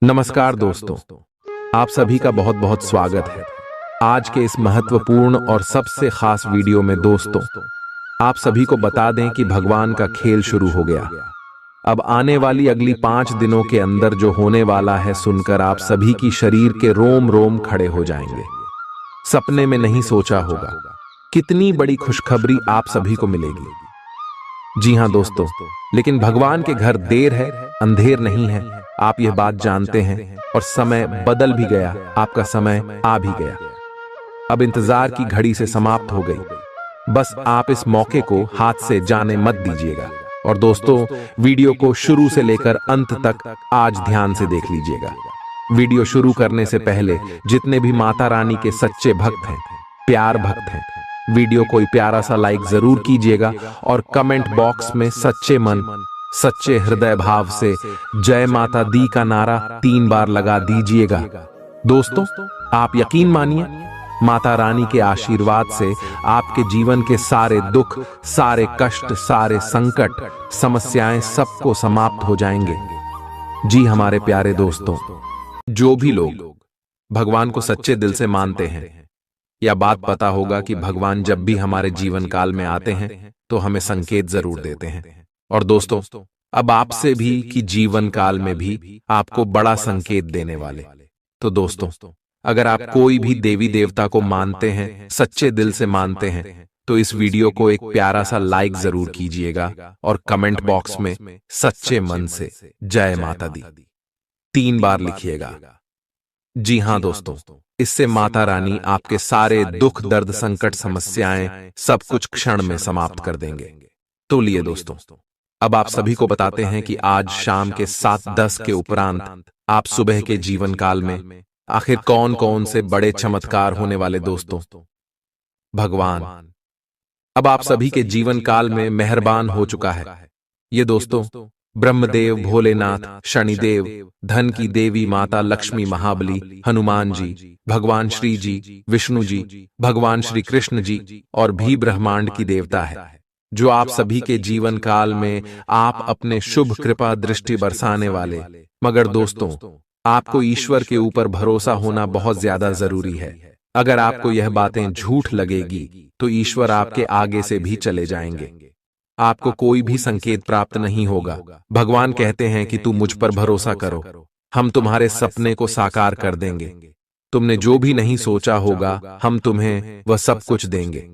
नमस्कार दोस्तों, आप सभी का बहुत बहुत स्वागत है। आज के इस महत्वपूर्ण और सबसे खास वीडियो में दोस्तों, आप सभी को बता दें कि भगवान का खेल शुरू हो गया। अब आने वाली अगली 5 दिनों के अंदर जो होने वाला है सुनकर आप सभी की शरीर के रोम रोम खड़े हो जाएंगे। सपने में नहीं सोचा होगा कितनी बड़ी खुशखबरी आप सभी को मिलेगी। जी हाँ दोस्तों, लेकिन भगवान के घर देर है, अंधेर नहीं है। आप यह बात जानते हैं और समय बदल भी गया, आपका समय आ भी गया। अब इंतजार की घड़ी से समाप्त हो गई। बस आप इस मौके को हाथ से जाने मत दीजिएगा। और दोस्तों, वीडियो को शुरू से लेकर अंत तक आज ध्यान से देख लीजिएगा। वीडियो शुरू करने से पहले जितने भी माता रानी के सच्चे भक्त हैं, प्यार भक्त हैं, वीडियो को प्यारा सा लाइक जरूर कीजिएगा और कमेंट बॉक्स में सच्चे मन, सच्चे हृदय भाव से जय माता दी का नारा 3 बार लगा दीजिएगा। दोस्तों, आप यकीन मानिए, माता रानी के आशीर्वाद से आपके जीवन के सारे दुख, सारे कष्ट, सारे संकट, समस्याएं सबको समाप्त हो जाएंगे। जी हमारे प्यारे दोस्तों, जो भी लोग भगवान को सच्चे दिल से मानते हैं, यह बात पता होगा कि भगवान जब भी हमारे जीवन काल में आते हैं तो हमें संकेत जरूर देते हैं। और दोस्तों, अब आपसे भी कि जीवन काल में भी आपको बड़ा संकेत देने वाले। तो दोस्तों, अगर आप कोई भी देवी देवता को मानते हैं, सच्चे दिल से मानते हैं, तो इस वीडियो को एक प्यारा सा लाइक जरूर कीजिएगा और कमेंट बॉक्स में सच्चे मन से जय माता दी 3 बार लिखिएगा। जी हां दोस्तों, इससे माता रानी आपके सारे दुख, दर्द, संकट, समस्याएं सब कुछ क्षण में समाप्त कर देंगे। तो लिए दोस्तों, अब आप सभी को बताते हैं कि आज शाम के 7:10 के उपरांत आप सुबह के जीवन काल में आखिर कौन कौन से बड़े चमत्कार होने वाले दोस्तों। भगवान अब आप सभी के जीवन काल में मेहरबान हो चुका है। ये दोस्तों, ब्रह्मदेव, भोलेनाथ, शनिदेव, धन की देवी माता लक्ष्मी, महाबली, हनुमान जी, भगवान श्री जी, विष्णु जी, भगवान श्री कृष्ण जी और भी ब्रह्मांड की देवता है, जो आप सभी के जीवन काल में आप अपने शुभ कृपा दृष्टि बरसाने वाले। मगर दोस्तों, आपको ईश्वर के ऊपर भरोसा होना बहुत ज्यादा जरूरी है। अगर आपको यह बातें झूठ लगेगी तो ईश्वर आपके आगे से भी चले जाएंगे। आपको कोई भी संकेत प्राप्त नहीं होगा। भगवान कहते हैं कि तू मुझ पर भरोसा करो, हम तुम्हारे सपने को साकार कर देंगे। तुमने जो भी नहीं सोचा होगा, हम तुम्हें वह सब कुछ देंगे।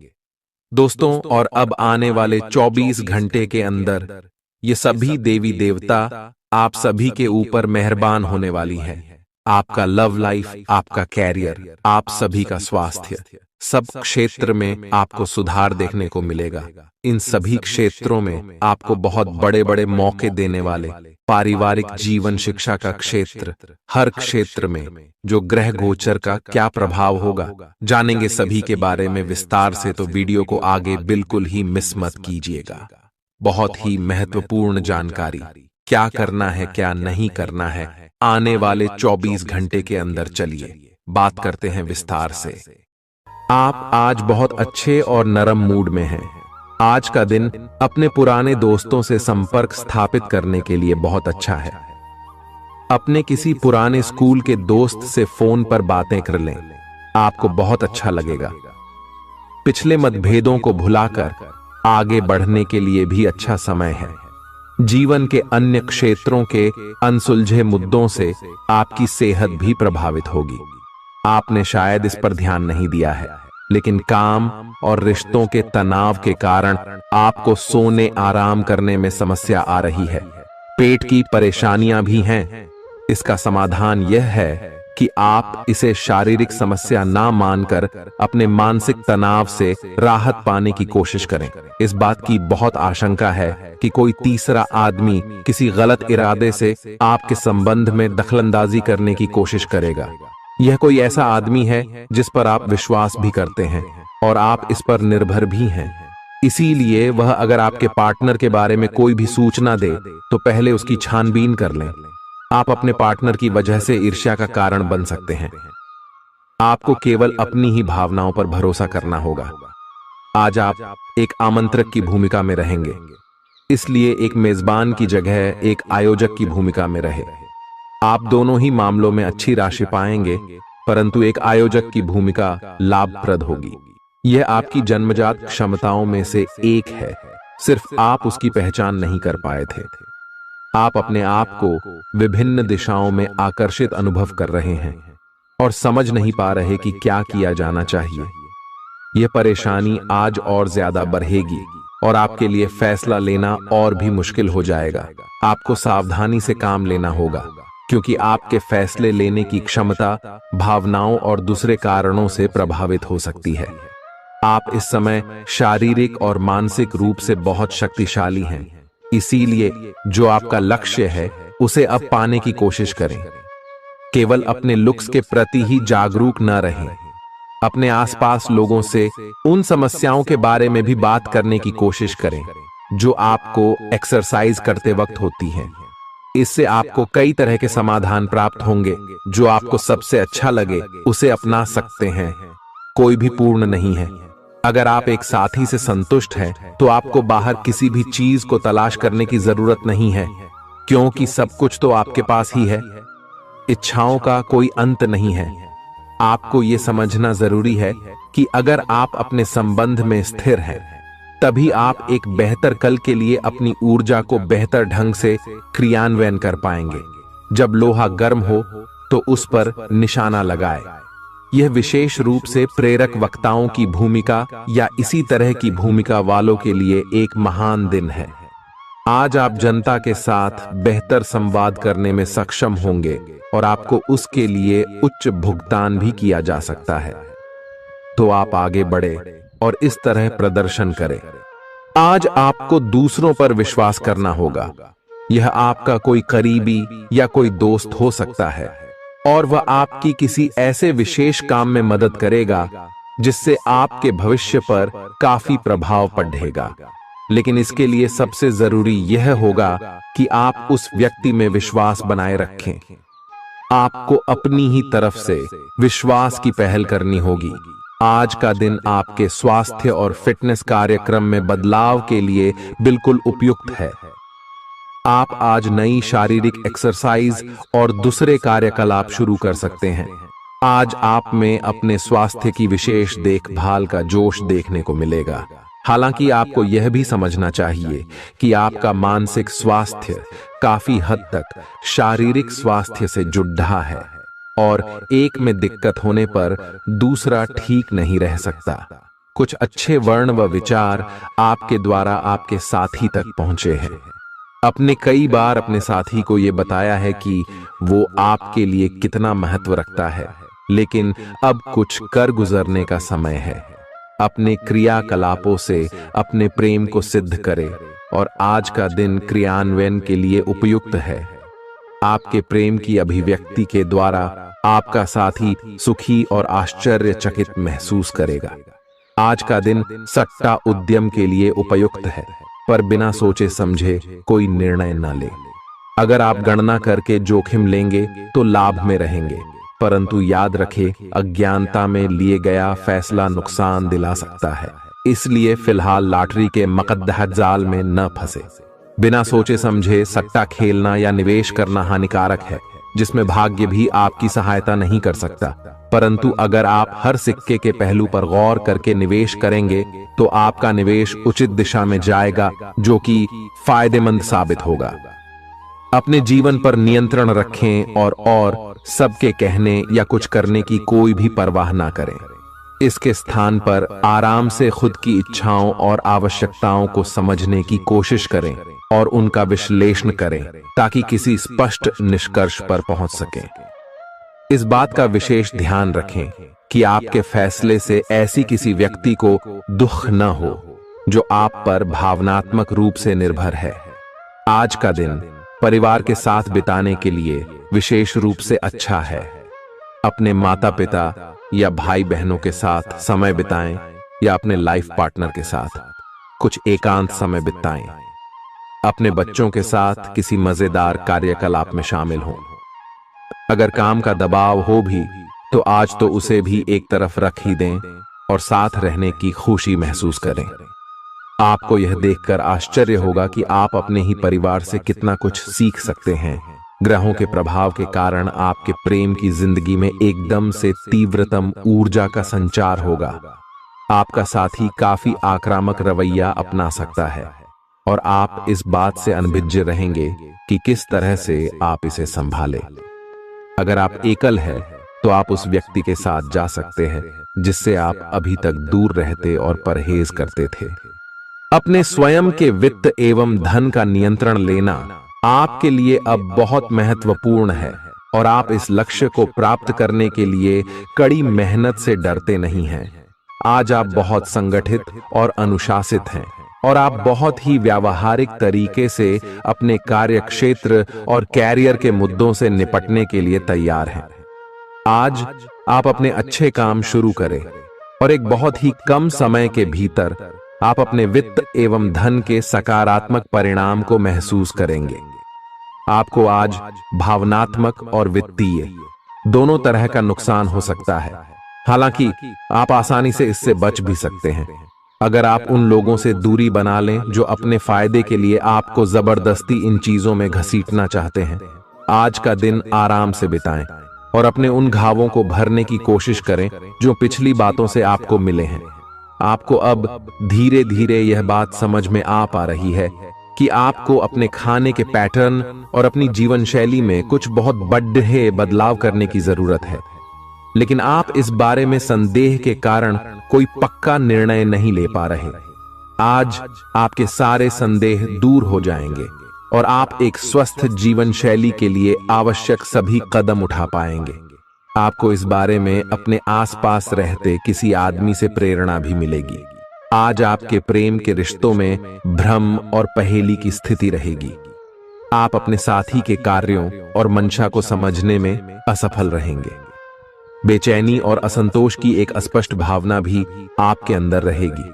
दोस्तों, और अब आने वाले 24 घंटे के अंदर ये सभी देवी देवता आप सभी के ऊपर मेहरबान होने वाली है। आपका लव लाइफ, आपका कैरियर, आप सभी का स्वास्थ्य, सब क्षेत्र में आपको सुधार देखने को मिलेगा। इन सभी क्षेत्रों में आपको बहुत बड़े बड़े मौके देने वाले पारिवारिक जीवन, शिक्षा का क्षेत्र, हर क्षेत्र में जो ग्रह गोचर का क्या प्रभाव होगा, जानेंगे सभी के बारे में विस्तार से। तो वीडियो को आगे बिल्कुल ही मिस मत कीजिएगा। बहुत ही महत्वपूर्ण जानकारी, क्या करना है, क्या नहीं करना है, आने वाले 24 घंटे के अंदर चलिए बात करते हैं विस्तार से। आप आज बहुत अच्छे और नरम मूड में हैं। आज का दिन अपने पुराने दोस्तों से संपर्क स्थापित करने के लिए बहुत अच्छा है। अपने किसी पुराने स्कूल के दोस्त से फोन पर बातें कर लें, आपको बहुत अच्छा लगेगा। पिछले मतभेदों को भुलाकर आगे बढ़ने के लिए भी अच्छा समय है। जीवन के अन्य क्षेत्रों के अनसुलझे मुद्दों से आपकी सेहत भी प्रभावित होगी। आपने शायद इस पर ध्यान नहीं दिया है, लेकिन काम और रिश्तों के तनाव के कारण आपको सोने, आराम करने में समस्या आ रही है। पेट की परेशानियां भी हैं। इसका समाधान यह है कि आप इसे शारीरिक समस्या ना मानकर अपने मानसिक तनाव से राहत पाने की कोशिश करें। इस बात की बहुत आशंका है कि कोई तीसरा आदमी किसी गलत इरादे से आपके संबंध में दखलंदाजी करने की कोशिश करेगा। यह कोई ऐसा आदमी है जिस पर आप विश्वास भी करते हैं और आप इस पर निर्भर भी हैं। इसीलिए वह अगर आपके पार्टनर के बारे में कोई भी सूचना दे तो पहले उसकी छानबीन कर लें। आप अपने पार्टनर की वजह से ईर्ष्या का कारण बन सकते हैं। आपको केवल अपनी ही भावनाओं पर भरोसा करना होगा। आज आप एक आमंत्रक की भूमिका में रहेंगे, इसलिए एक मेजबान की जगह एक आयोजक की भूमिका में रहे। आप दोनों ही मामलों में अच्छी राशि पाएंगे, परंतु एक आयोजक की भूमिका लाभप्रद होगी। यह आपकी जन्मजात क्षमताओं में से एक है, सिर्फ आप उसकी पहचान नहीं कर पाए थे। आप अपने आप को विभिन्न दिशाओं में आकर्षित अनुभव कर रहे हैं और समझ नहीं पा रहे कि क्या किया जाना चाहिए। यह परेशानी आज और ज्यादा बढ़ेगी और आपके लिए फैसला लेना और भी मुश्किल हो जाएगा। आपको सावधानी से काम लेना होगा, क्योंकि आपके फैसले लेने की क्षमता भावनाओं और दूसरे कारणों से प्रभावित हो सकती है। आप इस समय शारीरिक और मानसिक रूप से बहुत शक्तिशाली हैं, इसीलिए जो आपका लक्ष्य है उसे अब पाने की कोशिश करें। केवल अपने लुक्स के प्रति ही जागरूक न रहें। अपने आसपास लोगों से उन समस्याओं के बारे में भी बात करने की कोशिश करें जो आपको एक्सरसाइज करते वक्त होती हैं। इससे आपको कई तरह के समाधान प्राप्त होंगे। जो आपको सबसे अच्छा लगे उसे अपना सकते हैं। कोई भी पूर्ण नहीं है। अगर आप एक साथी से संतुष्ट हैं, तो आपको बाहर किसी भी चीज को तलाश करने की जरूरत नहीं है, क्योंकि सब कुछ तो आपके पास ही है। इच्छाओं का कोई अंत नहीं है। आपको यह समझना जरूरी है कि अगर आप अपने संबंध में स्थिर हैं, तभी आप एक बेहतर कल के लिए अपनी ऊर्जा को बेहतर ढंग से क्रियान्वयन कर पाएंगे। जब लोहा गर्म हो तो उस पर निशाना लगाए। यह विशेष रूप से प्रेरक वक्ताओं की भूमिका या इसी तरह की भूमिका वालों के लिए एक महान दिन है। आज आप जनता के साथ बेहतर संवाद करने में सक्षम होंगे और आपको उसके लिए उच्च भुगतान भी किया जा सकता है। तो आप आगे बढ़े और इस तरह प्रदर्शन करें। आज आपको दूसरों पर विश्वास करना होगा। यह आपका कोई करीबी या कोई दोस्त हो सकता है और वह आपकी किसी ऐसे विशेष काम में मदद करेगा जिससे आपके भविष्य पर काफी प्रभाव पड़ेगा। लेकिन इसके लिए सबसे जरूरी यह होगा कि आप उस व्यक्ति में विश्वास बनाए रखें। आपको अपनी ही तरफ से विश्वास की पहल करनी होगी। आज का दिन आपके स्वास्थ्य और फिटनेस कार्यक्रम में बदलाव के लिए बिल्कुल उपयुक्त है। आप आज नई शारीरिक एक्सरसाइज और दूसरे कार्यकलाप शुरू कर सकते हैं। आज आप में अपने स्वास्थ्य की विशेष देखभाल का जोश देखने को मिलेगा। हालांकि आपको यह भी समझना चाहिए कि आपका मानसिक स्वास्थ्य काफी हद तक शारीरिक स्वास्थ्य से जुड़ा है और एक में दिक्कत होने पर दूसरा ठीक नहीं रह सकता। कुछ अच्छे वर्ण व विचार आपके द्वारा आपके साथी तक पहुंचे हैं। अपने कई बार अपने साथी को यह बताया है कि वो आपके लिए कितना महत्व रखता है, लेकिन अब कुछ कर गुजरने का समय है। अपने क्रियाकलापों से अपने प्रेम को सिद्ध करें और आज का दिन क्रियान्वयन के लिए उपयुक्त है। आपके प्रेम की अभिव्यक्ति के द्वारा आपका साथी सुखी और आश्चर्यचकित महसूस करेगा। आज का दिन सट्टा उद्यम के लिए उपयुक्त है, पर बिना सोचे समझे कोई निर्णय न ले। अगर आप गणना करके जोखिम लेंगे तो लाभ में रहेंगे, परंतु याद रखें, अज्ञानता में लिए गया फैसला नुकसान दिला सकता है। इसलिए फिलहाल लॉटरी के मकद्दह जाल में न फंसे। बिना सोचे समझे सट्टा खेलना या निवेश करना हानिकारक है, जिसमें भाग्य भी आपकी सहायता नहीं कर सकता। परंतु अगर आप हर सिक्के के पहलू पर गौर करके निवेश करेंगे तो आपका निवेश उचित दिशा में जाएगा, जो कि फायदेमंद साबित होगा। अपने जीवन पर नियंत्रण रखें और सबके कहने या कुछ करने की कोई भी परवाह ना करें। इसके स्थान पर आराम से खुद की इच्छाओं और आवश्यकताओं को समझने की कोशिश करें और उनका विश्लेषण करें, ताकि किसी स्पष्ट निष्कर्ष पर पहुंच सकें। इस बात का विशेष ध्यान रखें कि आपके फैसले से ऐसी किसी व्यक्ति को दुख न हो जो आप पर भावनात्मक रूप से निर्भर है। आज का दिन परिवार के साथ बिताने के लिए विशेष रूप से अच्छा है। अपने माता पिता या भाई बहनों के साथ समय बिताएं या अपने लाइफ पार्टनर के साथ कुछ एकांत समय बिताएं। अपने बच्चों के साथ किसी मजेदार कार्यकलाप में शामिल हों। अगर काम का दबाव हो भी तो आज तो उसे भी एक तरफ रख ही दें और साथ रहने की खुशी महसूस करें। आपको यह देखकर आश्चर्य होगा कि आप अपने ही परिवार से कितना कुछ सीख सकते हैं, ग्रहों के प्रभाव के कारण आपके प्रेम की जिंदगी में एकदम से तीव्रतम ऊर्जा का संचार होगा। आपका साथी काफी आक्रामक रवैया अपना सकता है और आप इस बात से अनभिज्ञ रहेंगे कि किस तरह से आप इसे संभालें। अगर आप एकल हैं, तो आप उस व्यक्ति के साथ जा सकते हैं जिससे आप अभी तक दूर रहते और परहेज करते थे। अपने स्वयं के वित्त एवं धन का नियंत्रण लेना आपके लिए अब बहुत महत्वपूर्ण है और आप इस लक्ष्य को प्राप्त करने के लिए कड़ी मेहनत से डरते नहीं हैं। आज आप बहुत संगठित और अनुशासित हैं और आप बहुत ही व्यावहारिक तरीके से अपने कार्य क्षेत्र और कैरियर के मुद्दों से निपटने के लिए तैयार हैं। आज आप अपने अच्छे काम शुरू करें और एक बहुत ही कम समय के भीतर आप अपने वित्त एवं धन के सकारात्मक परिणाम को महसूस करेंगे। आपको आज भावनात्मक और वित्तीय दोनों तरह का नुकसान हो सकता है। हालांकि आप आसानी से इससे बच भी सकते हैं अगर आप उन लोगों से दूरी बना लें जो अपने फायदे के लिए आपको जबरदस्ती इन चीजों में घसीटना चाहते हैं। आज का दिन आराम से बिताएं और अपने उन घावों को भरने की कोशिश करें जो पिछली बातों से आपको मिले हैं। आपको अब धीरे धीरे यह बात समझ में आ पा रही है कि आपको अपने खाने के पैटर्न और अपनी जीवन शैली में कुछ बहुत बड़े बदलाव करने की जरूरत है, लेकिन आप इस बारे में संदेह के कारण कोई पक्का निर्णय नहीं ले पा रहे। आज आपके सारे संदेह दूर हो जाएंगे और आप एक स्वस्थ जीवन शैली के लिए आवश्यक सभी कदम उठा पाएंगे। आपको इस बारे में अपने आसपास रहते किसी आदमी से प्रेरणा भी मिलेगी। आज आपके प्रेम के रिश्तों में भ्रम और पहेली की स्थिति रहेगी। आप अपने साथी के कार्यों और मंशा को समझने में असफल रहेंगे। बेचैनी और असंतोष की एक अस्पष्ट भावना भी आपके अंदर रहेगी।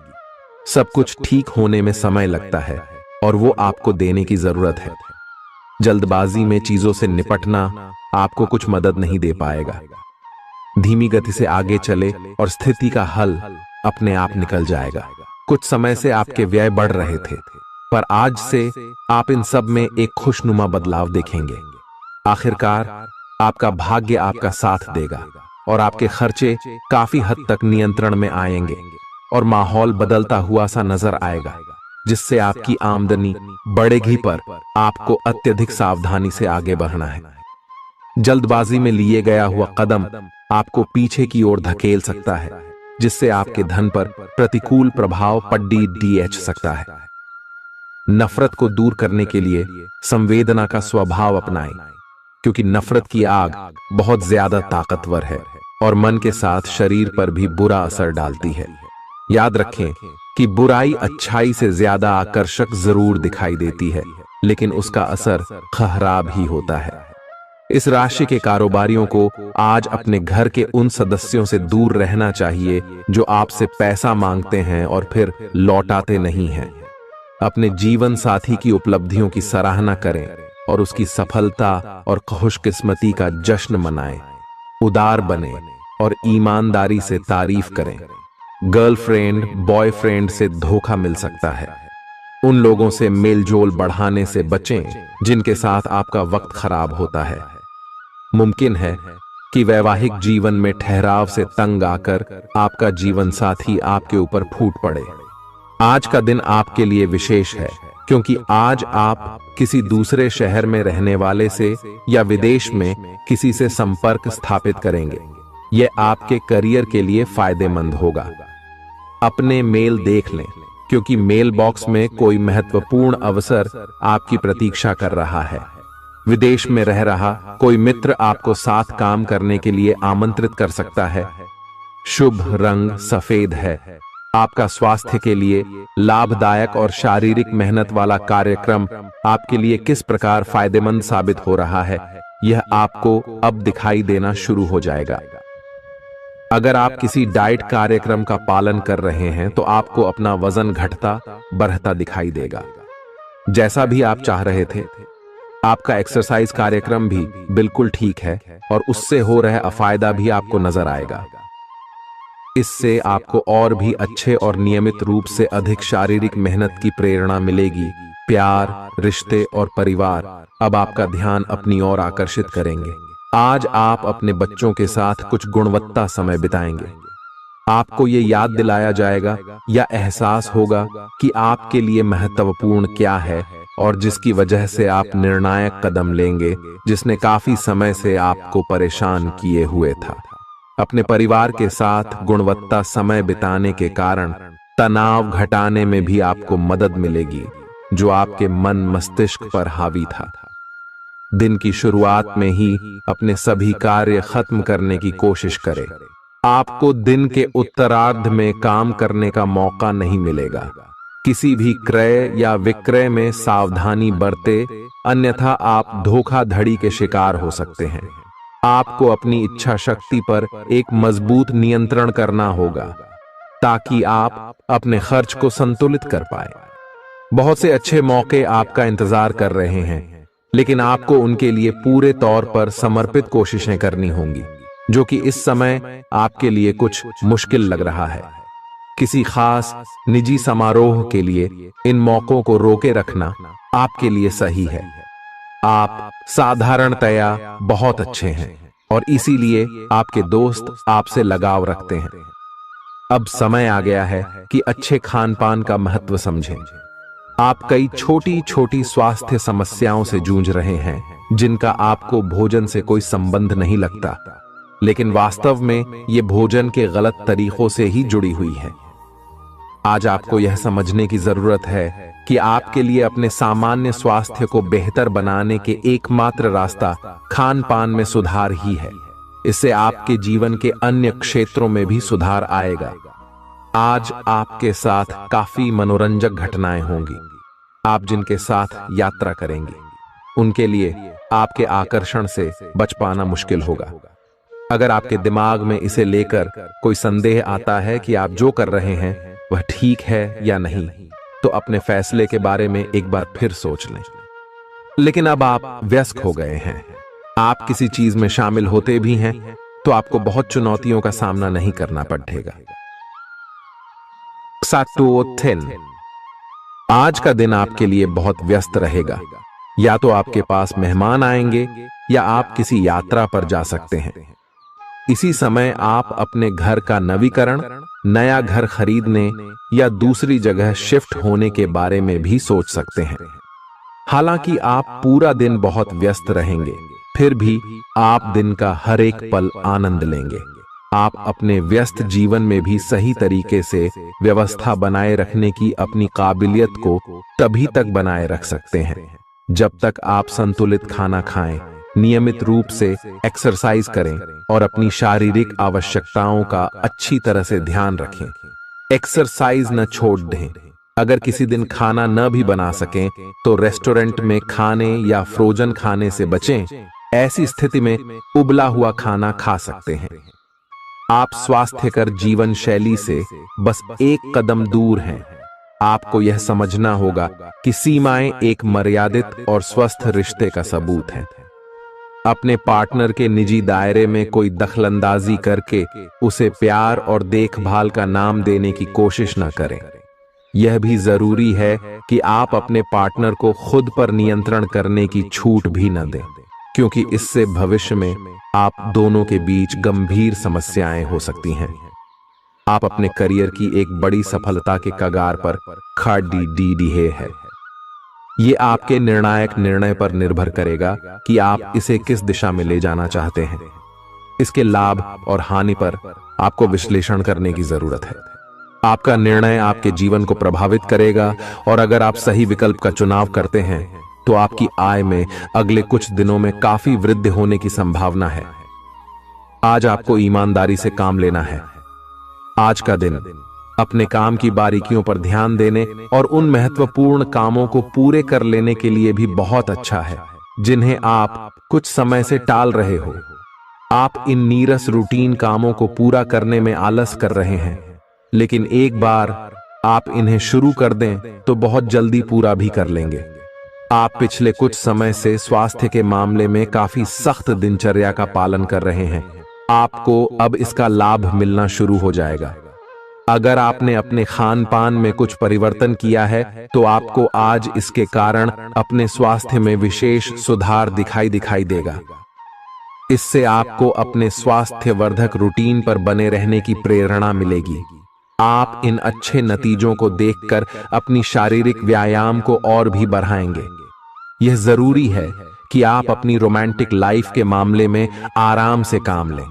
सब कुछ ठीक होने में समय लगता है और वो आपको देने की जरूरत है। जल्दबाजी में चीजों से निपटना आपको कुछ मदद नहीं दे पाएगा। धीमी गति से आगे चले और स्थिति का हल अपने आप निकल जाएगा। कुछ समय से आपके व्यय बढ़ रहे थे, पर आज से आप इन सब में एक खुशनुमा बदलाव देखेंगे। आखिरकार आपका भाग्य आपका साथ देगा और आपके खर्चे काफी हद तक नियंत्रण में आएंगे और माहौल बदलता हुआ सा नजर आएगा, जिससे आपकी आमदनी बढ़ेगी, पर आपको अत्यधिक सावधानी से आगे बढ़ना है। जल्दबाजी में लिए गया हुआ कदम आपको पीछे की ओर धकेल सकता है, जिससे आपके धन पर प्रतिकूल प्रभाव पड़ सकता है। नफरत को दूर करने के लिए संवेदना का स्वभाव अपनाएं, क्योंकि नफरत की आग बहुत ज्यादा ताकतवर है और मन के साथ शरीर पर भी बुरा असर डालती है। याद रखें कि बुराई अच्छाई से ज्यादा आकर्षक जरूर दिखाई देती है, लेकिन उसका असर खराब ही होता है। इस राशि के कारोबारियों को आज अपने घर के उन सदस्यों से दूर रहना चाहिए जो आपसे पैसा मांगते हैं और फिर लौटाते नहीं हैं। अपने जीवन साथी की उपलब्धियों की सराहना करें और उसकी सफलता और खुशकिस्मती का जश्न मनाएं। उदार बने और ईमानदारी से तारीफ करें। गर्लफ्रेंड बॉयफ्रेंड से धोखा मिल सकता है। उन लोगों से मेलजोल बढ़ाने से बचें जिनके साथ आपका वक्त खराब होता है। मुमकिन है कि वैवाहिक जीवन में ठहराव से तंग आकर आपका जीवन साथी आपके ऊपर फूट पड़े। आज का दिन आपके लिए विशेष है, क्योंकि आज आप किसी दूसरे शहर में रहने वाले से या विदेश में किसी से संपर्क स्थापित करेंगे। यह आपके करियर के लिए फायदेमंद होगा। अपने मेल देख लें, क्योंकि मेल बॉक्स में कोई महत्वपूर्ण अवसर आपकी प्रतीक्षा कर रहा है। विदेश में रह रहा कोई मित्र आपको साथ काम करने के लिए आमंत्रित कर सकता है। शुभ रंग सफेद है। आपका स्वास्थ्य के लिए लाभदायक और शारीरिक मेहनत वाला कार्यक्रम आपके लिए किस प्रकार फायदेमंद साबित हो रहा है, यह आपको अब दिखाई देना शुरू हो जाएगा। अगर आप किसी डाइट कार्यक्रम का पालन कर रहे हैं तो आपको अपना वजन घटता बढ़ता दिखाई देगा, जैसा भी आप चाह रहे थे। आपका एक्सरसाइज कार्यक्रम भी बिल्कुल ठीक है और उससे हो रहा अफायदा भी आपको नजर आएगा। इससे आपको और भी अच्छे और नियमित रूप से अधिक शारीरिक मेहनत की प्रेरणा मिलेगी प्यार, रिश्ते और परिवार अब आपका ध्यान अपनी ओर आकर्षित करेंगे। आज आप अपने बच्चों के साथ कुछ गुणवत्ता समय बिताएंगे। आपको ये याद दिलाया जाएगा या एहसास होगा कि आपके लिए महत्वपूर्ण क्या है और जिसकी वजह से आप निर्णायक कदम लेंगे, जिसने काफी समय से आपको परेशान किए हुए था। अपने परिवार के साथ गुणवत्ता समय बिताने के कारण तनाव घटाने में भी आपको मदद मिलेगी, जो आपके मन मस्तिष्क पर हावी था। दिन की शुरुआत में ही अपने सभी कार्य खत्म करने की कोशिश करें। आपको दिन के उत्तरार्ध में काम करने का मौका नहीं मिलेगा। किसी भी क्रय या विक्रय में सावधानी बरते, अन्यथा आप धोखाधड़ी के शिकार हो सकते हैं। आपको अपनी इच्छा शक्ति पर एक मजबूत नियंत्रण करना होगा ताकि आप अपने खर्च को संतुलित कर पाए। बहुत से अच्छे मौके आपका इंतजार कर रहे हैं, लेकिन आपको उनके लिए पूरे तौर पर समर्पित कोशिशें करनी होंगी, जो कि इस समय आपके लिए कुछ मुश्किल लग रहा है। किसी खास निजी समारोह के लिए इन मौकों को रोके रखना आपके लिए सही है। आप साधारणतया बहुत अच्छे हैं और इसीलिए आपके दोस्त आपसे लगाव रखते हैं। अब समय आ गया है कि अच्छे खान पान का महत्व समझें। आप कई छोटी छोटी स्वास्थ्य समस्याओं से जूझ रहे हैं, जिनका आपको भोजन से कोई संबंध नहीं लगता, लेकिन वास्तव में ये भोजन के गलत तरीकों से ही जुड़ी हुई है। आज आपको यह समझने की जरूरत है कि आपके लिए अपने सामान्य स्वास्थ्य को बेहतर बनाने के एकमात्र रास्ता खान पान में सुधार ही है। इससे आपके जीवन के अन्य क्षेत्रों में भी सुधार आएगा। आज आपके साथ काफी मनोरंजक घटनाएं होंगी। आप जिनके साथ यात्रा करेंगे, उनके लिए आपके आकर्षण से बच पाना मुश्किल होगा। अगर आपके दिमाग में इसे लेकर कोई संदेह आता है कि आप जो कर रहे हैं वह ठीक है या नहीं, तो अपने फैसले के बारे में एक बार फिर सोच लें। लेकिन अब आप वयस्क हो गए हैं। आप किसी चीज में शामिल होते भी हैं तो आपको बहुत चुनौतियों का सामना नहीं करना पड़ेगा। आज का दिन आपके लिए बहुत व्यस्त रहेगा। या तो आपके पास मेहमान आएंगे या आप किसी यात्रा पर जा सकते हैं। इसी समय आप अपने घर का नवीकरण, नया घर खरीदने या दूसरी जगह शिफ्ट होने के बारे में भी सोच सकते हैं। हालांकि आप पूरा दिन बहुत व्यस्त रहेंगे, फिर भी आप दिन का हर एक पल आनंद लेंगे। आप अपने व्यस्त जीवन में भी सही तरीके से व्यवस्था बनाए रखने की अपनी काबिलियत को तभी तक बनाए रख सकते हैं जब तक आप संतुलित खाना खाएं, नियमित रूप से एक्सरसाइज करें और अपनी शारीरिक आवश्यकताओं का अच्छी तरह से ध्यान रखें। एक्सरसाइज न छोड़ दें। अगर किसी दिन खाना न भी बना सकें तो रेस्टोरेंट में खाने या फ्रोजन खाने से बचें। ऐसी स्थिति में उबला हुआ खाना खा सकते हैं। आप स्वास्थ्यकर जीवन शैली से बस एक कदम दूर हैं। आपको यह समझना होगा कि सीमाएं एक मर्यादित और स्वस्थ रिश्ते का सबूत हैं। अपने पार्टनर के निजी दायरे में कोई दखलंदाजी करके उसे प्यार और देखभाल का नाम देने की कोशिश न करें। यह भी जरूरी है कि आप अपने पार्टनर को खुद पर नियंत्रण करने की छूट भी न दें, क्योंकि इससे भविष्य में आप दोनों के बीच गंभीर समस्याएं हो सकती हैं। आप अपने करियर की एक बड़ी सफलता के कगार पर खड़ी है। ये आपके निर्णायक निर्णय पर निर्भर करेगा कि आप इसे किस दिशा में ले जाना चाहते हैं। इसके लाभ और हानि पर आपको विश्लेषण करने की जरूरत है। आपका निर्णय आपके जीवन को प्रभावित करेगा और अगर आप सही विकल्प का चुनाव करते हैं तो आपकी आय में अगले कुछ दिनों में काफी वृद्धि होने की संभावना है। आज आपको ईमानदारी से काम लेना है। आज का दिन अपने काम की बारीकियों पर ध्यान देने और उन महत्वपूर्ण कामों को पूरे कर लेने के लिए भी बहुत अच्छा है जिन्हें आप कुछ समय से टाल रहे हो। आप इन नीरस रूटीन कामों को पूरा करने में आलस कर रहे हैं, लेकिन एक बार आप इन्हें शुरू कर दें तो बहुत जल्दी पूरा भी कर लेंगे। आप पिछले कुछ समय से स्वास्थ्य के मामले में काफी सख्त दिनचर्या का पालन कर रहे हैं। आपको अब इसका लाभ मिलना शुरू हो जाएगा। अगर आपने अपने खान पान में कुछ परिवर्तन किया है तो आपको आज इसके कारण अपने स्वास्थ्य में विशेष सुधार दिखाई देगा। इससे आपको अपने स्वास्थ्यवर्धक रूटीन पर बने रहने की प्रेरणा मिलेगी। आप इन अच्छे नतीजों को देखकर अपनी शारीरिक व्यायाम को और भी बढ़ाएंगे। यह जरूरी है कि आप अपनी रोमांटिक लाइफ के मामले में आराम से काम लें।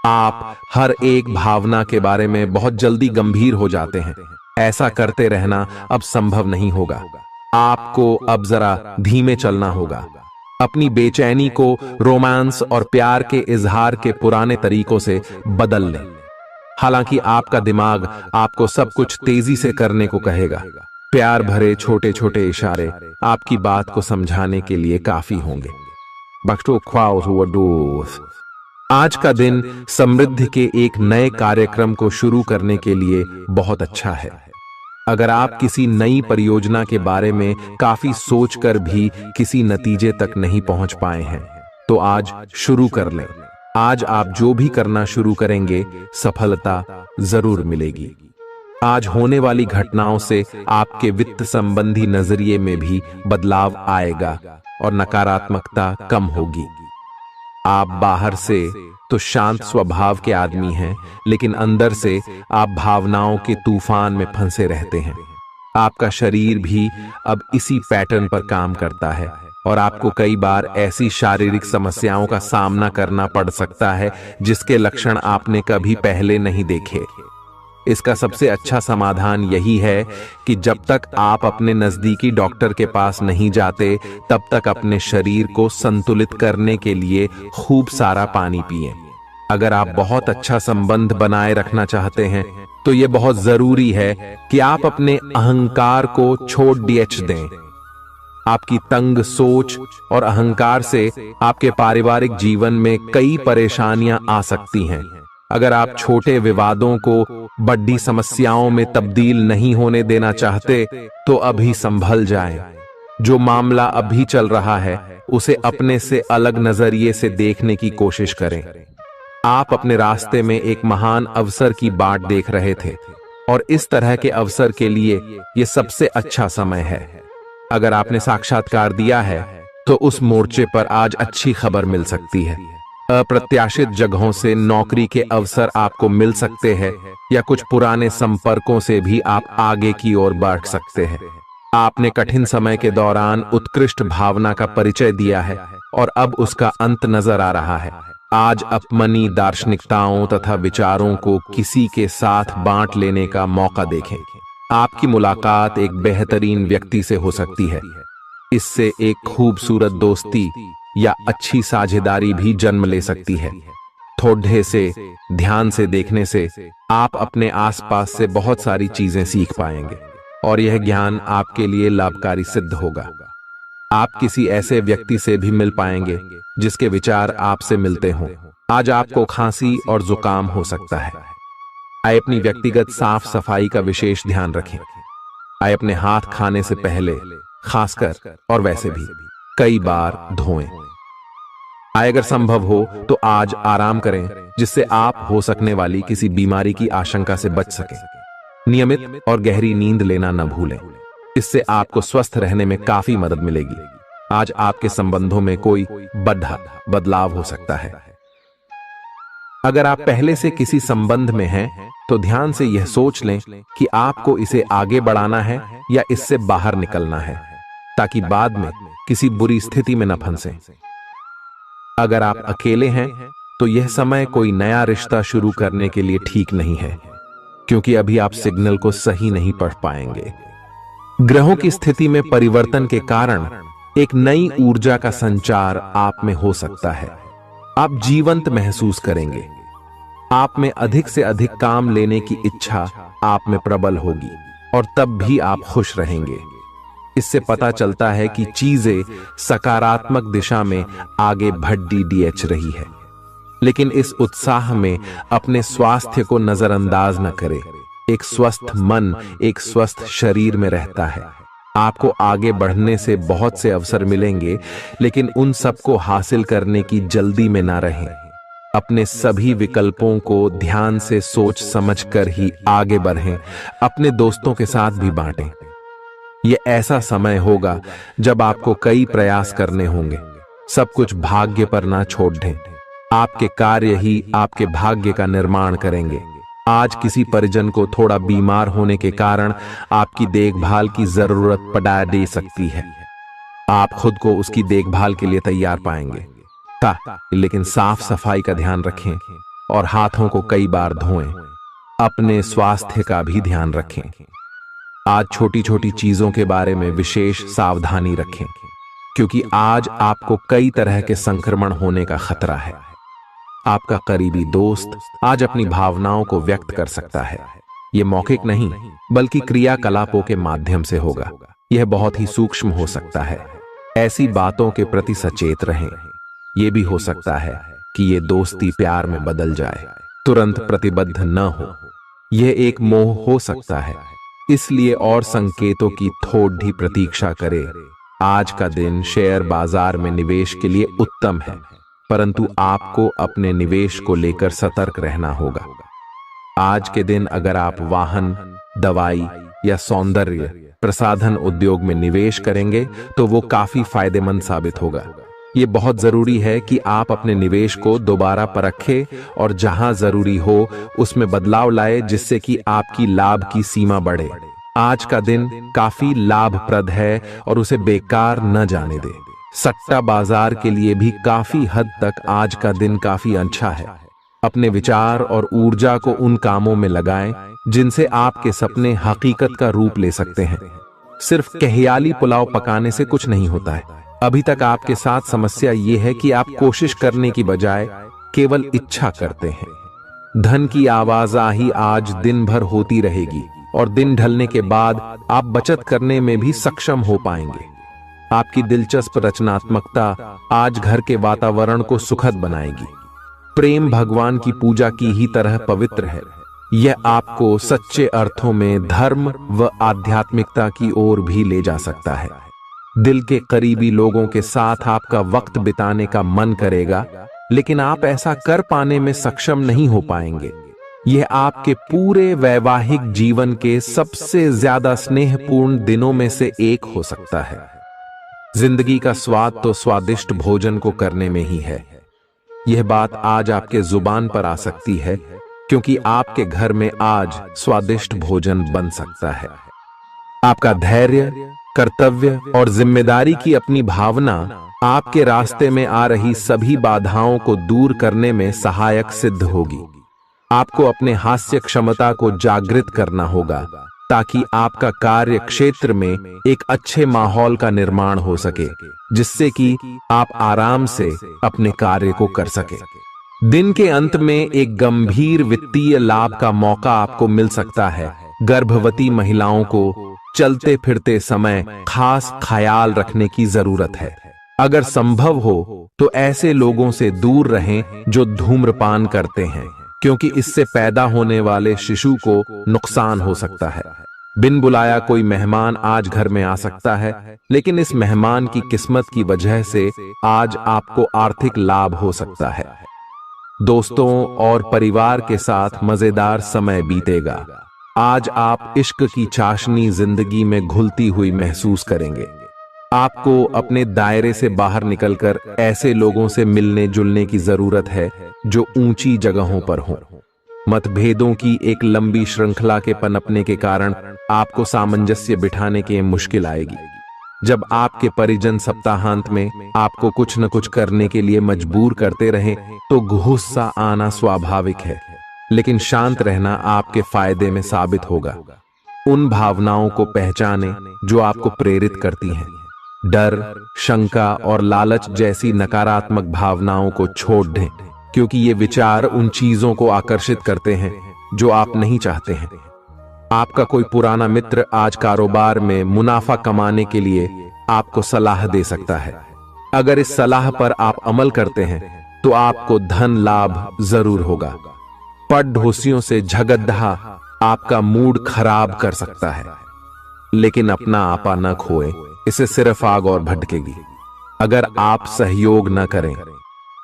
आप हर एक भावना के बारे में बहुत जल्दी गंभीर हो जाते हैं। ऐसा करते रहना अब संभव नहीं होगा। आपको अब जरा धीमे चलना होगा। अपनी बेचैनी को रोमांस और प्यार के इजहार के पुराने तरीकों से बदल लें। हालांकि आपका दिमाग आपको सब कुछ तेजी से करने को कहेगा। प्यार भरे छोटे छोटे इशारे आपकी बात को समझाने के लिए काफी होंगे। आज का दिन समृद्धि के एक नए कार्यक्रम को शुरू करने के लिए बहुत अच्छा है। अगर आप किसी नई परियोजना के बारे में काफी सोचकर भी किसी नतीजे तक नहीं पहुंच पाए हैं तो आज शुरू कर लें। आज आप जो भी करना शुरू करेंगे सफलता जरूर मिलेगी। आज होने वाली घटनाओं से आपके वित्त संबंधी नजरिए में भी बदलाव आएगा और नकारात्मकता कम होगी। आप बाहर से तो शांत स्वभाव के आदमी हैं, लेकिन अंदर से आप भावनाओं के तूफान में फंसे रहते हैं। आपका शरीर भी अब इसी पैटर्न पर काम करता है और आपको कई बार ऐसी शारीरिक समस्याओं का सामना करना पड़ सकता है जिसके लक्षण आपने कभी पहले नहीं देखे। इसका सबसे अच्छा समाधान यही है कि जब तक आप अपने नजदीकी डॉक्टर के पास नहीं जाते तब तक अपने शरीर को संतुलित करने के लिए खूब सारा पानी पिएं। अगर आप बहुत अच्छा संबंध बनाए रखना चाहते हैं तो यह बहुत जरूरी है कि आप अपने अहंकार को छोड़ दें। आपकी तंग सोच और अहंकार से आपके पारिवारिक जीवन में कई परेशानियां आ सकती हैं। अगर आप छोटे विवादों को बड़ी समस्याओं में तब्दील नहीं होने देना चाहते तो अभी संभल जाएं। जो मामला अभी चल रहा है उसे अपने से अलग नजरिए से देखने की कोशिश करें। आप अपने रास्ते में एक महान अवसर की बाट देख रहे थे और इस तरह के अवसर के लिए यह सबसे अच्छा समय है। अगर आपने साक्षात्कार दिया है तो उस मोर्चे पर आज अच्छी खबर मिल सकती है। अप्रत्याशित जगहों से नौकरी के अवसर आपको मिल सकते हैं या कुछ पुराने संपर्कों से भी आप आगे की ओर बढ़ सकते हैं। आपने कठिन समय के दौरान उत्कृष्ट भावना का परिचय दिया है और अब उसका अंत नजर आ रहा है। आज अपनी दार्शनिकताओं तथा विचारों को किसी के साथ बांट लेने का मौका देखें। आपकी मुलाकात एक बेहतरीन व्यक्ति से हो सकती है। इससे एक खूबसूरत दोस्ती या अच्छी साझेदारी भी जन्म ले सकती है। थोड़े से ध्यान से देखने से आप अपने आसपास से बहुत सारी चीजें सीख पाएंगे और यह ज्ञान आपके लिए लाभकारी सिद्ध होगा। आप किसी ऐसे व्यक्ति से भी मिल पाएंगे जिसके विचार आपसे मिलते हों। आज आपको खांसी और जुकाम हो सकता है। आइए अपनी व्यक्तिगत साफ सफाई का विशेष ध्यान रखें। आइए अपने हाथ खाने से पहले खासकर और वैसे भी कई बार धोएं। आइए अगर संभव हो तो आज आराम करें जिससे आप हो सकने वाली किसी बीमारी की आशंका से बच सकें। नियमित और गहरी नींद लेना न भूलें। इससे आपको स्वस्थ रहने में काफी मदद मिलेगी। आज आपके संबंधों में कोई बड़ा बदलाव हो सकता है। अगर आप पहले से किसी संबंध में हैं तो ध्यान से यह सोच लें कि आपको इसे आगे बढ़ाना है या इससे बाहर निकलना है, ताकि बाद में किसी बुरी स्थिति में न फंसें। अगर आप अकेले हैं तो यह समय कोई नया रिश्ता शुरू करने के लिए ठीक नहीं है, क्योंकि अभी आप सिग्नल को सही नहीं पढ़ पाएंगे। ग्रहों की स्थिति में परिवर्तन के कारण एक नई ऊर्जा का संचार आप में हो सकता है। आप जीवंत महसूस करेंगे। आप में अधिक से अधिक काम लेने की इच्छा आप में प्रबल होगी और तब भी आप खुश रहेंगे। इससे पता चलता है कि चीजें सकारात्मक दिशा में आगे बढ़ रही है। लेकिन इस उत्साह में अपने स्वास्थ्य को नजरअंदाज न करें। एक स्वस्थ मन एक स्वस्थ शरीर में रहता है। आपको आगे बढ़ने से बहुत से अवसर मिलेंगे, लेकिन उन सबको हासिल करने की जल्दी में ना रहें। अपने सभी विकल्पों को ध्यान से सोच समझकर ही आगे बढ़ें। अपने दोस्तों के साथ भी बांटें। यह ऐसा समय होगा जब आपको कई प्रयास करने होंगे। सब कुछ भाग्य पर ना छोड़ दें। आपके कार्य ही आपके भाग्य का निर्माण करेंगे। आज किसी परिजन को थोड़ा बीमार होने के कारण आपकी देखभाल की जरूरत पड़ा दे सकती है। आप खुद को उसकी देखभाल के लिए तैयार पाएंगे। लेकिन साफ सफाई का ध्यान रखें और हाथों को कई बार धोएं। अपने स्वास्थ्य का भी ध्यान रखें। आज छोटी छोटी चीजों के बारे में विशेष सावधानी रखें, क्योंकि आज आपको कई तरह के संक्रमण होने का खतरा है। आपका करीबी दोस्त आज अपनी भावनाओं को व्यक्त कर सकता है। यह मौखिक नहीं, बल्कि क्रियाकलापों के माध्यम से होगा। यह बहुत ही सूक्ष्म हो सकता है। ऐसी बातों के प्रति सचेत रहें। यह भी हो सकता है कि यह दोस्ती प्यार में बदल जाए। तुरंत प्रतिबद्ध न हो। यह एक मोह हो सकता है, इसलिए और संकेतों की थोड़ी प्रतीक्षा करें। आज का दिन शेयर बाजार में निवेश के लिए उत्तम है, परंतु आपको अपने निवेश को लेकर सतर्क रहना होगा। आज के दिन अगर आप वाहन, दवाई या सौंदर्य प्रसाधन उद्योग में निवेश करेंगे तो वो काफी फायदेमंद साबित होगा। ये बहुत जरूरी है कि आप अपने निवेश को दोबारा परखें और जहां जरूरी हो उसमें बदलाव लाए, जिससे कि आपकी लाभ की सीमा बढ़े। आज का दिन काफी लाभप्रद है और उसे बेकार न जाने दें। सट्टा बाजार के लिए भी काफी हद तक आज का दिन काफी अच्छा है। अपने विचार और ऊर्जा को उन कामों में लगाएं जिनसे आपके सपने हकीकत का रूप ले सकते हैं। सिर्फ कहियाली पुलाव पकाने से कुछ नहीं होता है। अभी तक आपके साथ समस्या यह है कि आप कोशिश करने की बजाय केवल इच्छा करते हैं। धन की आवाजाही आज दिन भर होती रहेगी और दिन ढलने के बाद आप बचत करने में भी सक्षम हो पाएंगे। आपकी दिलचस्प रचनात्मकता आज घर के वातावरण को सुखद बनाएगी। प्रेम भगवान की पूजा की ही तरह पवित्र है। यह आपको सच्चे अर्थों में धर्म व आध्यात्मिकता की ओर भी ले जा सकता है। दिल के करीबी लोगों के साथ आपका वक्त बिताने का मन करेगा, लेकिन आप ऐसा कर पाने में सक्षम नहीं हो पाएंगे। यह आपके पूरे वैवाहिक जीवन के सबसे ज्यादा स्नेहपूर्ण दिनों में से एक हो सकता है। जिंदगी का स्वाद तो स्वादिष्ट भोजन को करने में ही है। यह बात आज आपके जुबान पर आ सकती है, क्योंकि आपके घर में आज स्वादिष्ट भोजन बन सकता है। आपका धैर्य, कर्तव्य और जिम्मेदारी की अपनी भावना आपके रास्ते में आ रही सभी बाधाओं को दूर करने में सहायक सिद्ध होगी। आपको अपने हास्य क्षमता को जागृत करना होगा, ताकि आपका कार्य क्षेत्र में एक अच्छे माहौल का निर्माण हो सके, जिससे कि आप आराम से अपने कार्य को कर सके। दिन के अंत में एक गंभीर वित्तीय लाभ का मौका आपको मिल सकता है। गर्भवती महिलाओं को चलते फिरते समय खास ख्याल रखने की जरूरत है। अगर संभव हो तो ऐसे लोगों से दूर रहें जो धूम्रपान करते हैं, क्योंकि इससे पैदा होने वाले शिशु को नुकसान हो सकता है। बिन बुलाया कोई मेहमान आज घर में आ सकता है, लेकिन इस मेहमान की किस्मत की वजह से आज आपको आर्थिक लाभ हो सकता है। दोस्तों और परिवार के साथ मजेदार समय बीतेगा। आज आप इश्क की चाशनी जिंदगी में घुलती हुई महसूस करेंगे। आपको अपने दायरे से बाहर निकलकर ऐसे लोगों से मिलने जुलने की जरूरत है जो ऊंची जगहों पर हों। मतभेदों की एक लंबी श्रृंखला के पनपने के कारण आपको सामंजस्य बिठाने की मुश्किल आएगी। जब आपके परिजन सप्ताहांत में आपको कुछ न कुछ करने के लिए मजबूर करते रहें तो गुस्सा आना स्वाभाविक है, लेकिन शांत रहना आपके फायदे में साबित होगा। उन भावनाओं को पहचानें जो आपको प्रेरित करती हैं। डर, शंका और लालच जैसी नकारात्मक भावनाओं को छोड़ दें, क्योंकि ये विचार उन चीजों को आकर्षित करते हैं जो आप नहीं चाहते हैं। आपका कोई पुराना मित्र आज कारोबार में मुनाफा कमाने के लिए आपको सलाह दे सकता है। अगर इस सलाह पर आप अमल करते हैं तो आपको धन लाभ जरूर होगा। पड़ोसियों से झगड़ा आपका मूड खराब कर सकता है, लेकिन अपना आपा न खोएं, इससे सिर्फ आग और भड़केगी। अगर आप सहयोग न करें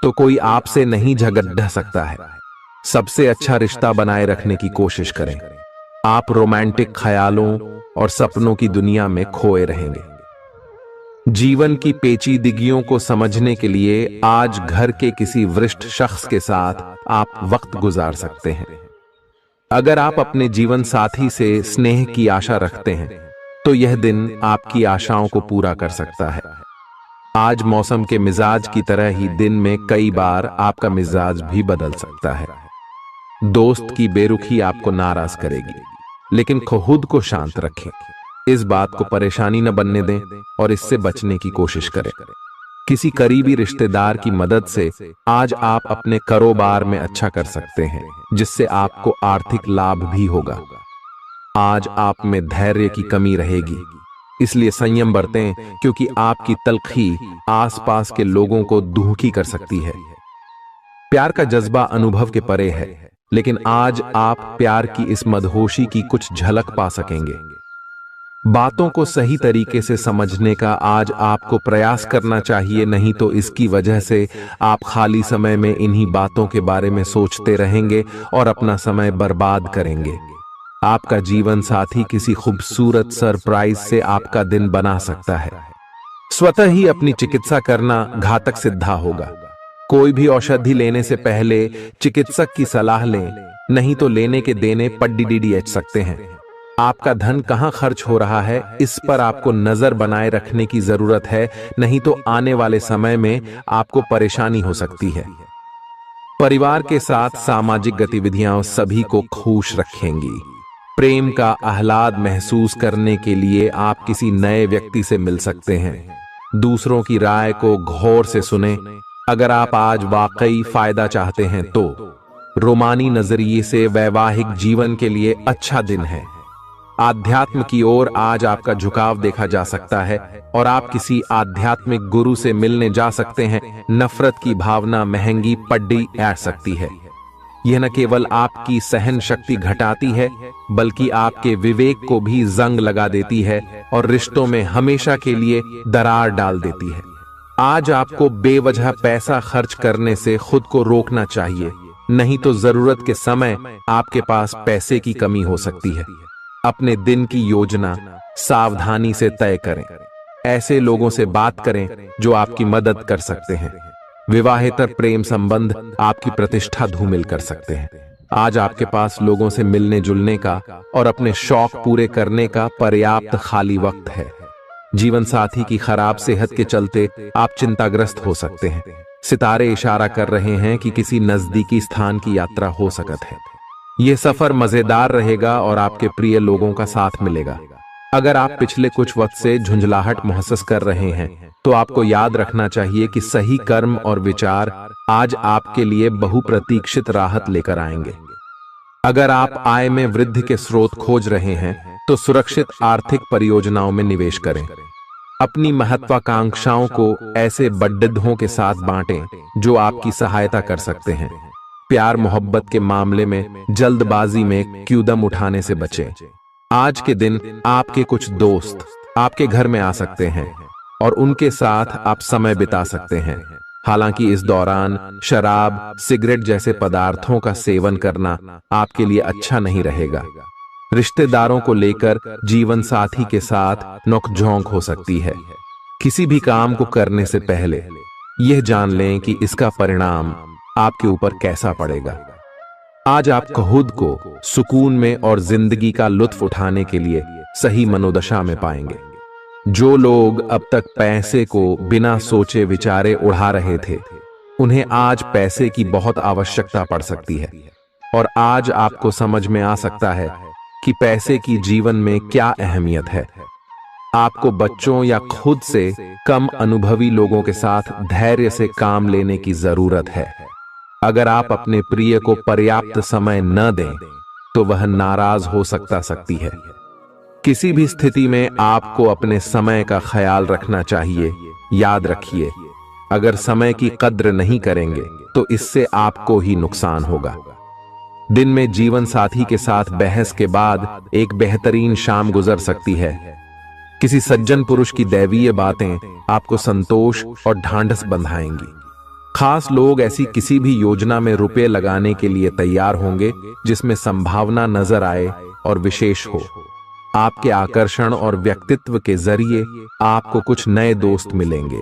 तो कोई आपसे नहीं झगड़ सकता है। सबसे अच्छा रिश्ता बनाए रखने की कोशिश करें। आप रोमांटिक ख्यालों और सपनों की दुनिया में खोए रहेंगे। जीवन की पेचीदगियों को समझने के लिए आज घर के किसी वरिष्ठ शख्स के साथ आप वक्त गुजार सकते हैं। अगर आप अपने जीवन साथी से स्नेह की आशा रखते हैं तो यह दिन आपकी आशाओं को पूरा कर सकता है। आज मौसम के मिजाज की तरह ही दिन में कई बार आपका मिजाज भी बदल सकता है। दोस्त की बेरुखी आपको नाराज करेगी, लेकिन खुद को शांत रखें। इस बात को परेशानी न बनने दें और इससे बचने की कोशिश करें। किसी करीबी रिश्तेदार की मदद से आज आप अपने कारोबार में अच्छा कर सकते हैं, जिससे आपको आर्थिक लाभ भी होगा। आज आप में धैर्य की कमी रहेगी, इसलिए संयम बरतें, क्योंकि आपकी तल्खी आसपास के लोगों को दुखी कर सकती है। प्यार का जज्बा अनुभव के परे है, लेकिन आज आप प्यार की इस मदहोशी की कुछ झलक पा सकेंगे। बातों को सही तरीके से समझने का आज आपको प्रयास करना चाहिए, नहीं तो इसकी वजह से आप खाली समय में इन्हीं बातों के बारे में सोचते रहेंगे और अपना समय बर्बाद करेंगे। आपका जीवन साथी किसी खूबसूरत सरप्राइज से आपका दिन बना सकता है। स्वतः ही अपनी चिकित्सा करना घातक सिद्धा होगा। कोई भी औषधि लेने से पहले चिकित्सक की सलाह लें, नहीं तो लेने के देने पड्डीडीएच सकते हैं। आपका धन कहां खर्च हो रहा है, इस पर आपको नजर बनाए रखने की जरूरत है, नहीं तो आने वाले समय में आपको परेशानी हो सकती है। परिवार के साथ सामाजिक गतिविधियां सभी को खुश रखेंगी। प्रेम का आह्लाद महसूस करने के लिए आप किसी नए व्यक्ति से मिल सकते हैं। दूसरों की राय को गौर से सुनें। अगर आप आज वाकई फायदा चाहते हैं तो रोमानी नजरिए से वैवाहिक जीवन के लिए अच्छा दिन है। आध्यात्म की ओर आज आपका झुकाव देखा जा सकता है और आप किसी आध्यात्मिक गुरु से मिलने जा सकते हैं। नफरत की भावना महंगी पड्डी आ सकती है। यह न केवल आपकी सहन शक्ति घटाती है, बल्कि आपके विवेक को भी जंग लगा देती है और रिश्तों में हमेशा के लिए दरार डाल देती है। आज आपको बेवजह पैसा खर्च करने से खुद को रोकना चाहिए, नहीं तो जरूरत के समय आपके पास पैसे की कमी हो सकती है। अपने दिन की योजना सावधानी से तय करें। ऐसे लोगों से बात करें जो आपकी मदद कर सकते हैं। विवाहेतर प्रेम संबंध आपकी प्रतिष्ठा धूमिल कर सकते हैं। आज आपके पास लोगों से मिलने जुलने का और अपने शौक पूरे करने का पर्याप्त खाली वक्त है। जीवन साथी की खराब सेहत के चलते आप चिंताग्रस्त हो सकते हैं। सितारे इशारा कर रहे हैं कि किसी नजदीकी स्थान की यात्रा हो सकती है। यह सफर मजेदार रहेगा और आपके प्रिय लोगों का साथ मिलेगा। अगर आप पिछले कुछ वक्त से झुंझलाहट महसूस कर रहे हैं तो आपको याद रखना चाहिए कि सही कर्म और विचार आज आपके लिए बहुप्रतीक्षित राहत लेकर आएंगे। अगर आप आय में वृद्धि के स्रोत खोज रहे हैं तो सुरक्षित आर्थिक परियोजनाओं में निवेश करें। अपनी महत्वाकांक्षाओं को ऐसे बड्ढों के साथ बांटें जो आपकी सहायता कर सकते हैं। प्यार मोहब्बत के मामले में जल्दबाजी में कदम उठाने से बचें। आज के दिन आपके कुछ दोस्त आपके घर में आ सकते हैं और उनके साथ आप समय बिता सकते हैं। हालांकि इस दौरान शराब, सिगरेट जैसे पदार्थों का सेवन करना आपके लिए अच्छा नहीं रहेगा। रिश्तेदारों को लेकर जीवन साथी के साथ नोकझोंक हो सकती है। किसी भी काम को करने से पहले यह जान लें कि इसका परिणाम आपके ऊपर कैसा पड़ेगा। आज आप खुद को सुकून में और जिंदगी का लुत्फ उठाने के लिए सही मनोदशा में पाएंगे। जो लोग अब तक पैसे को बिना सोचे विचारे उड़ा रहे थे, उन्हें आज पैसे की बहुत आवश्यकता पड़ सकती है और आज आपको समझ में आ सकता है कि पैसे की जीवन में क्या अहमियत है। आपको बच्चों या खुद से कम अनुभवी लोगों के साथ धैर्य से काम लेने की जरूरत है। अगर आप अपने प्रिय को पर्याप्त समय न दें तो वह नाराज हो सकती है। किसी भी स्थिति में आपको अपने समय का ख्याल रखना चाहिए। याद रखिए, अगर समय की कद्र नहीं करेंगे तो इससे आपको ही नुकसान होगा। दिन में जीवन साथी के साथ बहस के बाद एक बेहतरीन शाम गुजर सकती है। किसी सज्जन पुरुष की दैवीय बातें आपको संतोष और ढांढस बंधाएंगी। खास लोग ऐसी किसी भी योजना में रुपए लगाने के लिए तैयार होंगे जिसमें संभावना नजर आए और विशेष हो। आपके आकर्षण और व्यक्तित्व के जरिए आपको कुछ नए दोस्त मिलेंगे।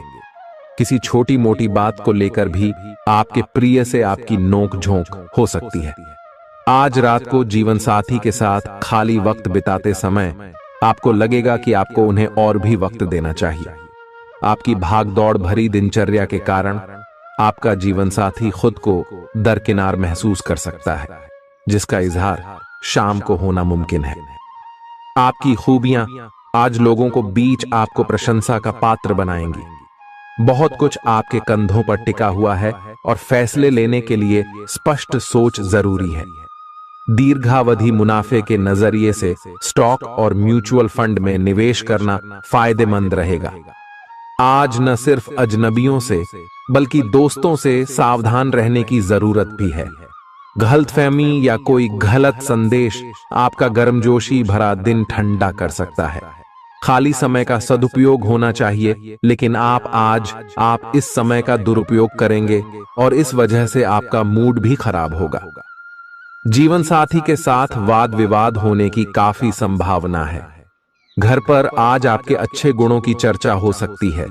किसी छोटी मोटी बात को लेकर भी आपके प्रिय से आपकी नोक झोंक हो सकती है। आज रात को जीवन साथी के साथ खाली वक्त बिताते समय आपको लगेगा कि आपको उन्हें और भी वक्त देना चाहिए। आपकी भागदौड़ भरी दिनचर्या के कारण आपका जीवन साथी खुद को दरकिनार महसूस कर सकता है, जिसका इजहार शाम को होना मुमकिन है। आपकी खूबियां आज लोगों को बीच आपको प्रशंसा का पात्र बनाएंगी। बहुत कुछ आपके कंधों पर टिका हुआ है और फैसले लेने के लिए स्पष्ट सोच जरूरी है। दीर्घावधि मुनाफे के नजरिए से स्टॉक और म्यूचुअल फंड में निवेश करना फायदेमंद रहेगा। आज न सिर्फ अजनबियों से बल्कि दोस्तों से सावधान रहने की जरूरत भी है। गलतफहमी या कोई गलत संदेश आपका गर्मजोशी भरा दिन ठंडा कर सकता है। खाली समय का सदुपयोग होना चाहिए, लेकिन आप इस समय का दुरुपयोग करेंगे और इस वजह से आपका मूड भी खराब होगा। जीवन साथी के साथ वाद विवाद होने की काफी संभावना है। घर पर आज आपके अच्छे गुणों की चर्चा हो सकती है।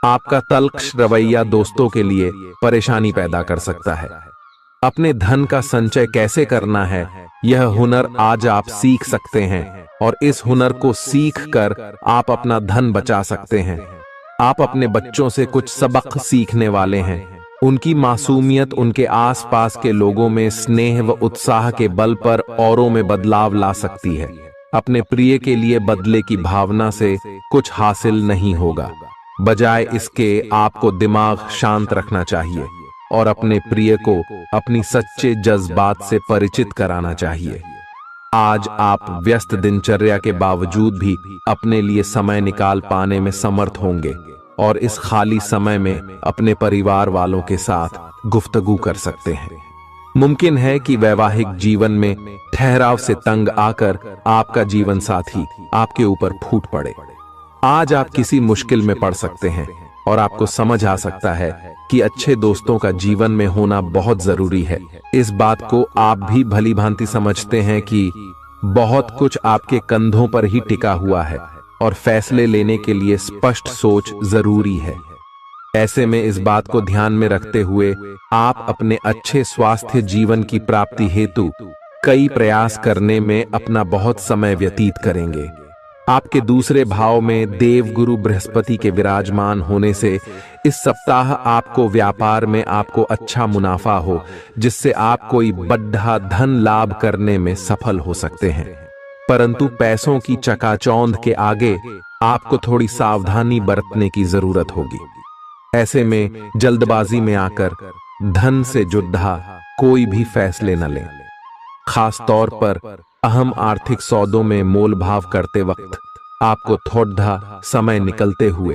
आपका तल्ख रवैया दोस्तों के लिए परेशानी पैदा कर सकता है। अपने धन का संचय कैसे करना है, यह हुनर आज आप सीख सकते हैं और इस हुनर को सीख कर आप अपना धन बचा सकते हैं। आप अपने बच्चों से कुछ सबक सीखने वाले हैं। उनकी मासूमियत उनके आसपास के लोगों में स्नेह व उत्साह के बल पर औरों में बदलाव ला सकती है। अपने प्रिय के लिए बदले की भावना से कुछ हासिल नहीं होगा। बजाय इसके आपको दिमाग शांत रखना चाहिए और अपने प्रिय को अपनी सच्चे जज्बात से परिचित कराना चाहिए। आज आप व्यस्त दिनचर्या के बावजूद भी अपने लिए समय निकाल पाने में समर्थ होंगे और इस खाली समय में अपने परिवार वालों के साथ गुफ्तगू कर सकते हैं। मुमकिन है कि वैवाहिक जीवन में ठहराव से तंग आकर आपका जीवन साथी आपके ऊपर फूट पड़े। आज आप किसी मुश्किल में पड़ सकते हैं और आपको समझ आ सकता है कि अच्छे दोस्तों का जीवन में होना बहुत जरूरी है। इस बात को आप भी भली भांति समझते हैं कि बहुत कुछ आपके कंधों पर ही टिका हुआ है और फैसले लेने के लिए स्पष्ट सोच जरूरी है। ऐसे में इस बात को ध्यान में रखते हुए आप अपने अच्छे स्वास्थ्य जीवन की प्राप्ति हेतु कई प्रयास करने में अपना बहुत समय व्यतीत करेंगे। आपके दूसरे भाव में देवगुरु बृहस्पति के विराजमान होने से इस सप्ताह आपको व्यापार में आपको अच्छा मुनाफा हो, जिससे आप कोई बड़ा धन लाभ करने में सफल हो सकते हैं। परंतु पैसों की चकाचौंध के आगे आपको थोड़ी सावधानी बरतने की जरूरत होगी। ऐसे में जल्दबाजी में आकर धन से जुड़ा कोई भी फैसले न लें। खास तौर पर अहम आर्थिक सौदों में मोल भाव करते वक्त आपको थोड़ा समय निकलते हुए